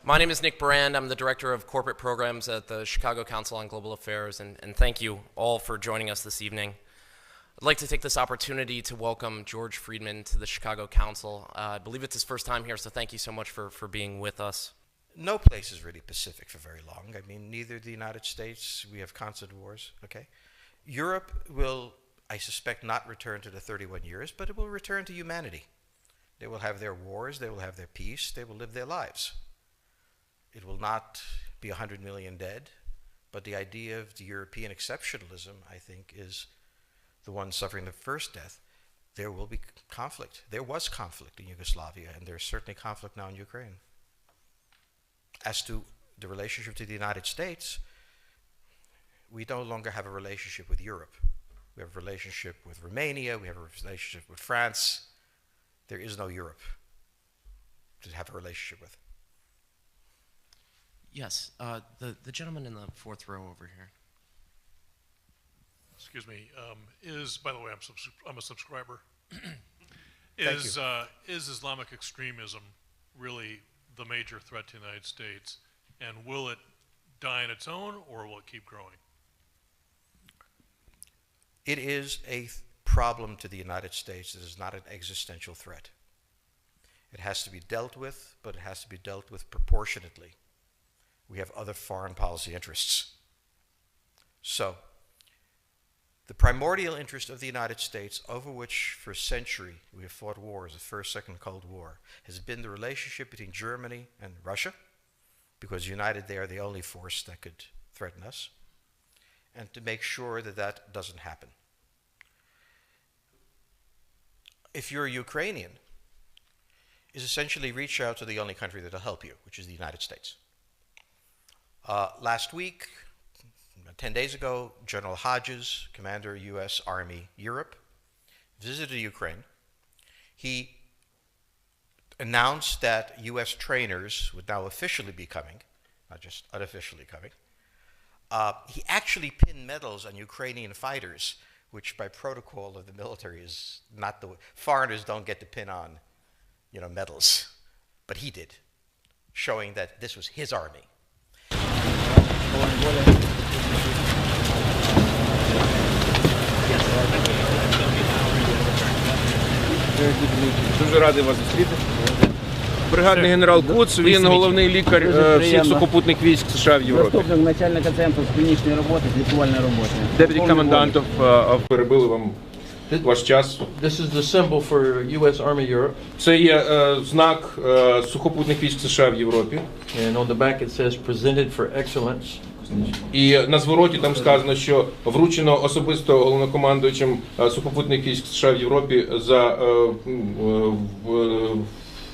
My name is Nick Brand. I'm the Director of Corporate Programs at the Chicago Council on Global Affairs, and thank you all for joining us this evening. I'd like to take this opportunity to welcome George Friedman to the Chicago Council. I believe it's his first time here, so thank you so much for being with us. No place is really pacific for very long. I mean, neither the United States, we have constant wars, okay? Europe will, I suspect, not return to the 31 years, but it will return to humanity. They will have their wars, they will have their peace, they will live their lives. It will not be 100 million dead, but the idea of the European exceptionalism, I think, is the one suffering the first death. There will be conflict. There was conflict in Yugoslavia, and there's certainly conflict now in Ukraine. As to the relationship to the United States, we no longer have a relationship with Europe. We have a relationship with Romania, we have a relationship with France. There is no Europe to have a relationship with. Yes, the gentleman in the fourth row over here. Excuse me. By the way, I'm a subscriber. Thank Is Islamic extremism really the major threat to the United States, and will it die on its own, or will it keep growing? It is a problem to the United States. It is not an existential threat. It has to be dealt with, but it has to be dealt with proportionately. We have other foreign policy interests. So, the primordial interest of the United States, over which for a century we have fought wars, the First, Second Cold War, has been the relationship between Germany and Russia, because united they are the only force that could threaten us, and to make sure that that doesn't happen. If you're a Ukrainian, is essentially reach out to the only country that will help you, which is the United States. Last week, 10 days ago, General Hodges, Commander U.S. Army Europe, visited Ukraine. He announced that U.S. trainers would now officially be coming, not just unofficially coming. He actually pinned medals on Ukrainian fighters, which by protocol of the military is not the way. Foreigners don't get to pin on, medals. But he did, showing that this was his army. Дуже радий вас зустріти. Бригадний генерал Куц, він головний лікар всіх сухопутних військ США в Європі. Заступник начальника центру з клінічної роботи, з лікувальної роботи. Deputy Commandant of... Перебили вам ваш час. This is the symbol for U.S. Army Europe. Це є знак сухопутних військ США в Європі. And on the back it says presented for excellence. І на звороті там сказано, що вручено особисто головнокомандуючим сухопутних військ США в Європі за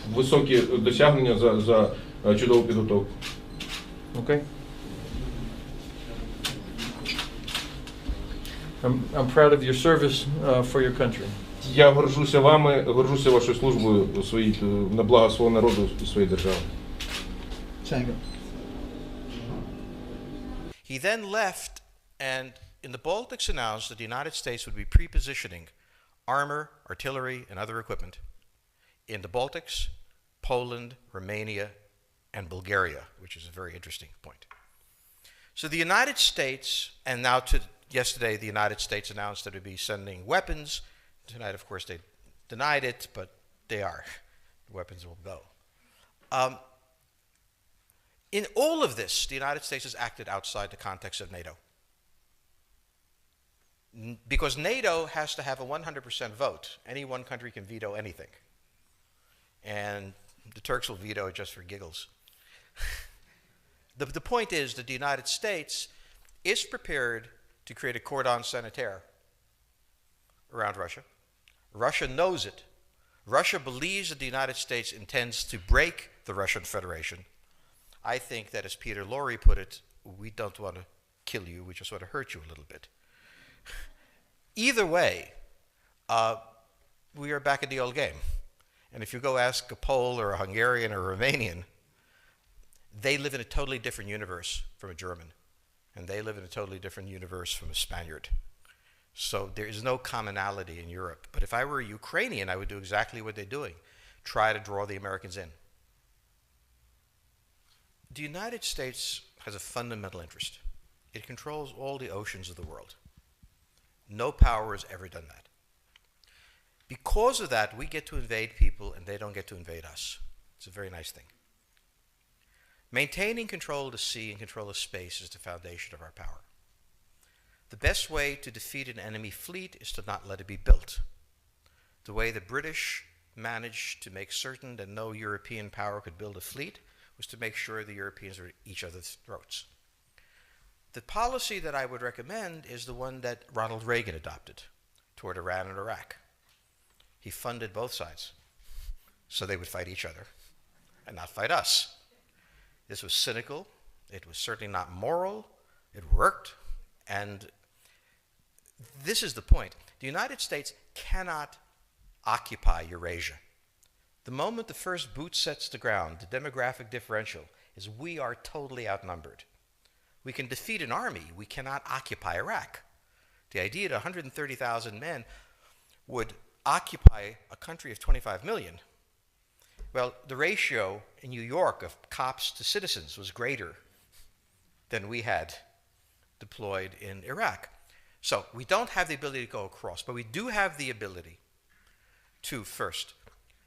високі досягнення, за чудову підготовку. Okay. I'm proud of your service for your country. Я горжуся вами, горжуся вашою службою на благо свого народу і своєї держави. He then left and in the Baltics announced that the United States would be pre-positioning armor, artillery, and other equipment in the Baltics, Poland, Romania, and Bulgaria, which is a very interesting point. So the United States, and now yesterday the United States announced that it would be sending weapons. Tonight, of course, they denied it, but they are. The weapons will go. In all of this, the United States has acted outside the context of NATO. Because NATO has to have a 100% vote. Any one country can veto anything. And the Turks will veto it just for giggles. The point is that the United States is prepared to create a cordon sanitaire around Russia. Russia knows it. Russia believes that the United States intends to break the Russian Federation. I think that, as Peter Lorre put it, we don't want to kill you, we just want to hurt you a little bit. Either way, we are back in the old game. And if you go ask a Pole or a Hungarian or a Romanian, they live in a totally different universe from a German. And they live in a totally different universe from a Spaniard. So there is no commonality in Europe. But if I were a Ukrainian, I would do exactly what they're doing. Try to draw the Americans in. The United States has a fundamental interest. It controls all the oceans of the world. No power has ever done that. Because of that, we get to invade people and they don't get to invade us. It's a very nice thing. Maintaining control of the sea and control of space is the foundation of our power. The best way to defeat an enemy fleet is to not let it be built. The way the British managed to make certain that no European power could build a fleet was to make sure the Europeans were at each other's throats. The policy that I would recommend is the one that Ronald Reagan adopted toward Iran and Iraq. He funded both sides so they would fight each other and not fight us. This was cynical. It was certainly not moral. It worked. And this is the point. The United States cannot occupy Eurasia. The moment the first boot sets the ground, the demographic differential is we are totally outnumbered. We can defeat an army. We cannot occupy Iraq. The idea that 130,000 men would occupy a country of 25 million, well, the ratio in New York of cops to citizens was greater than we had deployed in Iraq. So we don't have the ability to go across, but we do have the ability to first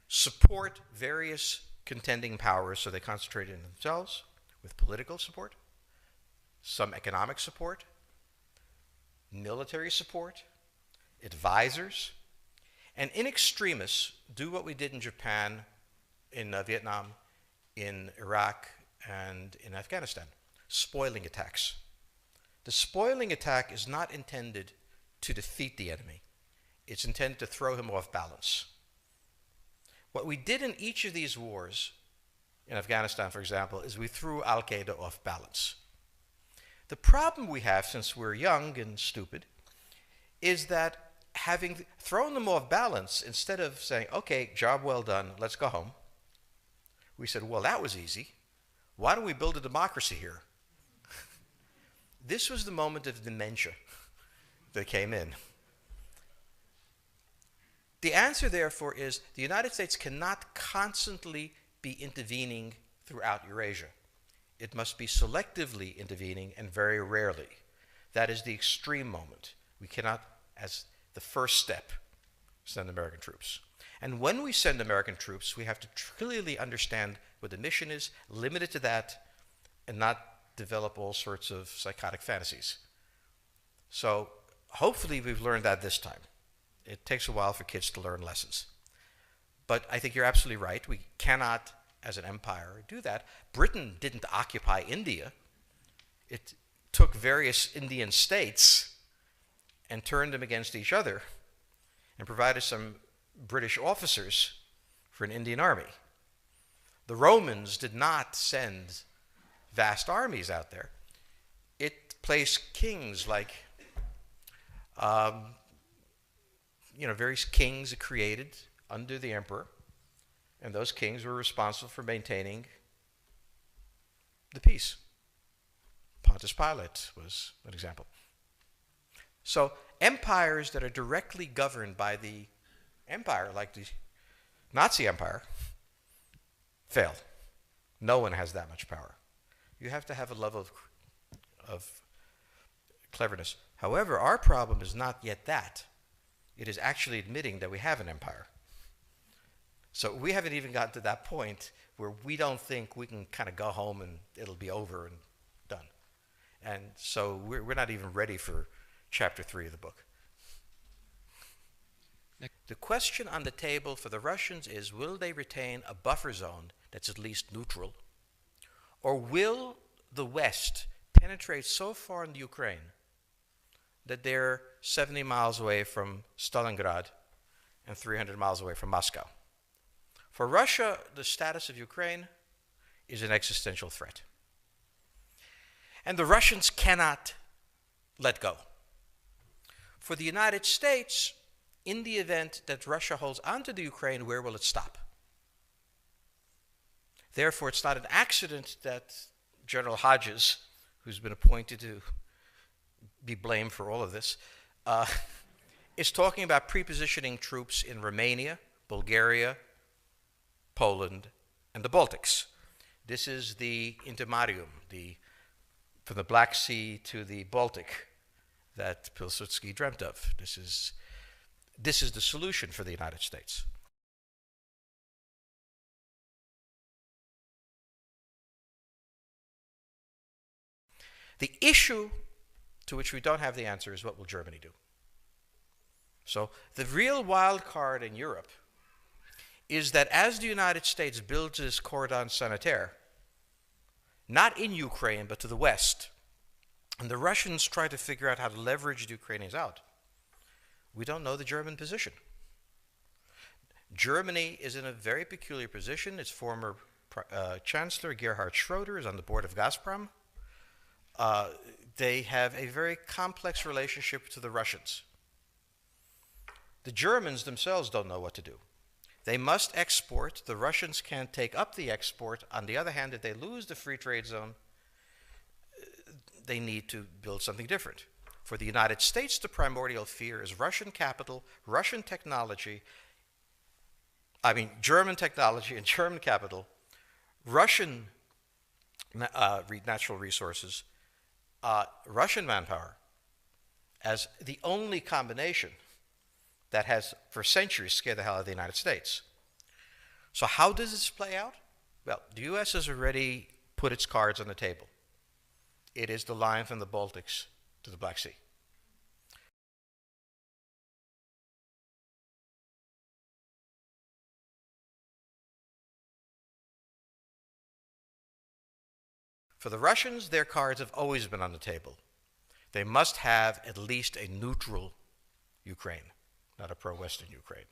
support various contending powers so they concentrate in themselves with political support, some economic support, military support, advisors, and in extremis, do what we did in Japan, in Vietnam, in Iraq, and in Afghanistan, spoiling attacks. The spoiling attack is not intended to defeat the enemy. It's intended to throw him off balance. What we did in each of these wars, in Afghanistan, for example, is we threw Al-Qaeda off balance. The problem we have, since we're young and stupid, is that having thrown them off balance, instead of saying, okay, job well done, let's go home, we said, well, that was easy. Why don't we build a democracy here? This was the moment of dementia that came in. The answer, therefore, is the United States cannot constantly be intervening throughout Eurasia. It must be selectively intervening and very rarely. That is the extreme moment. We cannot, as the first step, send American troops. And when we send American troops, we have to clearly understand what the mission is, limit it to that, and not develop all sorts of psychotic fantasies. So hopefully we've learned that this time. It takes a while for kids to learn lessons. But I think you're absolutely right. We cannot, as an empire, do that. Britain didn't occupy India. It took various Indian states and turned them against each other and provided some British officers for an Indian army. The Romans did not send vast armies out there. It placed kings like, various kings it created under the emperor, and those kings were responsible for maintaining the peace. Pontius Pilate was an example. So empires that are directly governed by the empire, like the Nazi Empire, fail. No one has that much power. You have to have a level of cleverness. However, our problem is not yet that. It is actually admitting that we have an empire. So we haven't even gotten to that point where we don't think we can kind of go home and it'll be over and done. And so we're not even ready for chapter 3 of the book. The question on the table for the Russians is, will they retain a buffer zone that's at least neutral? Or will the West penetrate so far in the Ukraine that they're 70 miles away from Stalingrad and 300 miles away from Moscow? For Russia, the status of Ukraine is an existential threat. And the Russians cannot let go. For the United States, in the event that Russia holds onto the Ukraine, where will it stop? Therefore, it's not an accident that General Hodges, who's been appointed to be blamed for all of this, is talking about prepositioning troops in Romania, Bulgaria, Poland, and the Baltics. This is the intermarium, from the Black Sea to the Baltic that Pilsudski dreamt of. This is the solution for the United States. The issue to which we don't have the answer is, what will Germany do? So the real wild card in Europe is that as the United States builds this cordon sanitaire, not in Ukraine, but to the west, and the Russians try to figure out how to leverage the Ukrainians out, we don't know the German position. Germany is in a very peculiar position. Its former Chancellor, Gerhard Schroeder, is on the board of Gazprom. They have a very complex relationship to the Russians. The Germans themselves don't know what to do. They must export. The Russians can't take up the export. On the other hand, if they lose the free trade zone, they need to build something different. For the United States, the primordial fear is Russian capital, Russian technology, German technology and German capital, Russian natural resources, Russian manpower, as the only combination that has for centuries scared the hell out of the United States. So how does this play out? Well, the US has already put its cards on the table. It is the line from the Baltics to the Black Sea. For the Russians, their cards have always been on the table. They must have at least a neutral Ukraine, not a pro-Western Ukraine.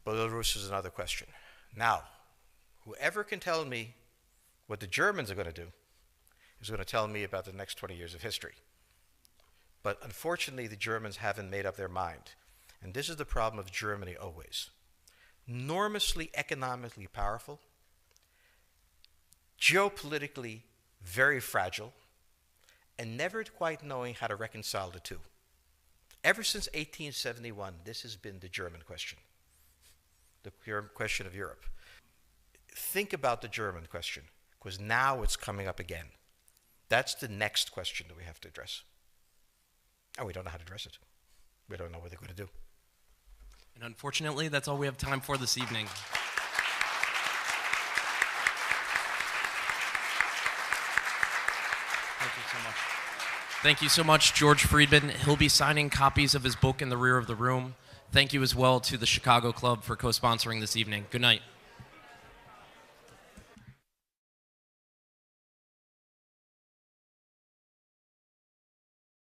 Belarus is another question. Now, whoever can tell me what the Germans are going to do is going to tell me about the next 20 years of history. But unfortunately, the Germans haven't made up their mind. And this is the problem of Germany always. Enormously economically powerful, geopolitically very fragile, and never quite knowing how to reconcile the two. Ever since 1871, this has been the German question, the question of Europe. Think about the German question, because now it's coming up again. That's the next question that we have to address. And we don't know how to address it. We don't know what they're going to do. And unfortunately, that's all we have time for this evening. Thank you so much. Thank you so much, George Friedman. He'll be signing copies of his book in the rear of the room. Thank you as well to the Chicago Club for co-sponsoring this evening. Good night.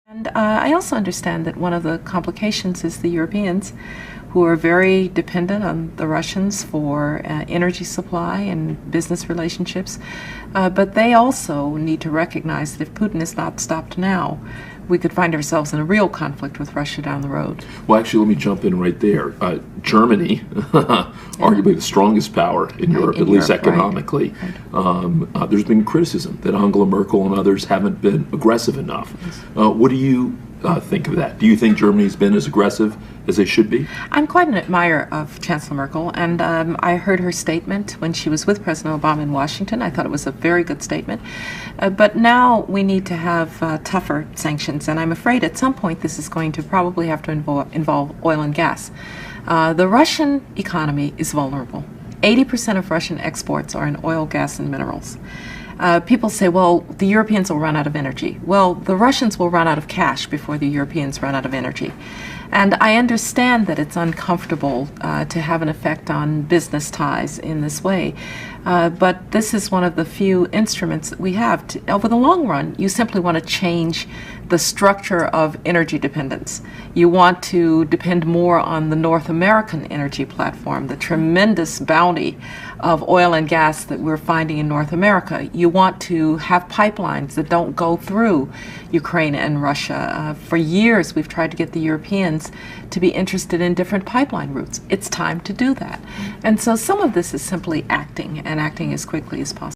And I also understand that one of the complications is the Europeans, who are very dependent on the Russians for energy supply and business relationships. But they also need to recognize that if Putin is not stopped now, we could find ourselves in a real conflict with Russia down the road. Well, actually, let me jump in right there. Germany, arguably the strongest power in Europe, at least economically. Right. There's been criticism that Angela Merkel and others haven't been aggressive enough. What do you think of that? Do you think Germany's been as aggressive as they should be? I'm quite an admirer of Chancellor Merkel, and I heard her statement when she was with President Obama in Washington. I thought it was a very good statement. But now we need to have tougher sanctions, and I'm afraid at some point this is going to probably have to involve oil and gas. The Russian economy is vulnerable. 80% of Russian exports are in oil, gas, and minerals. People say, well, the Europeans will run out of energy. Well, the Russians will run out of cash before the Europeans run out of energy. And I understand that it's uncomfortable to have an effect on business ties in this way. But this is one of the few instruments that we have. Over the long run, you simply want to change the structure of energy dependence. You want to depend more on the North American energy platform, the tremendous bounty of oil and gas that we're finding in North America. You want to have pipelines that don't go through Ukraine and Russia. For years, we've tried to get the Europeans to be interested in different pipeline routes. It's time to do that. And so some of this is simply acting, and acting as quickly as possible.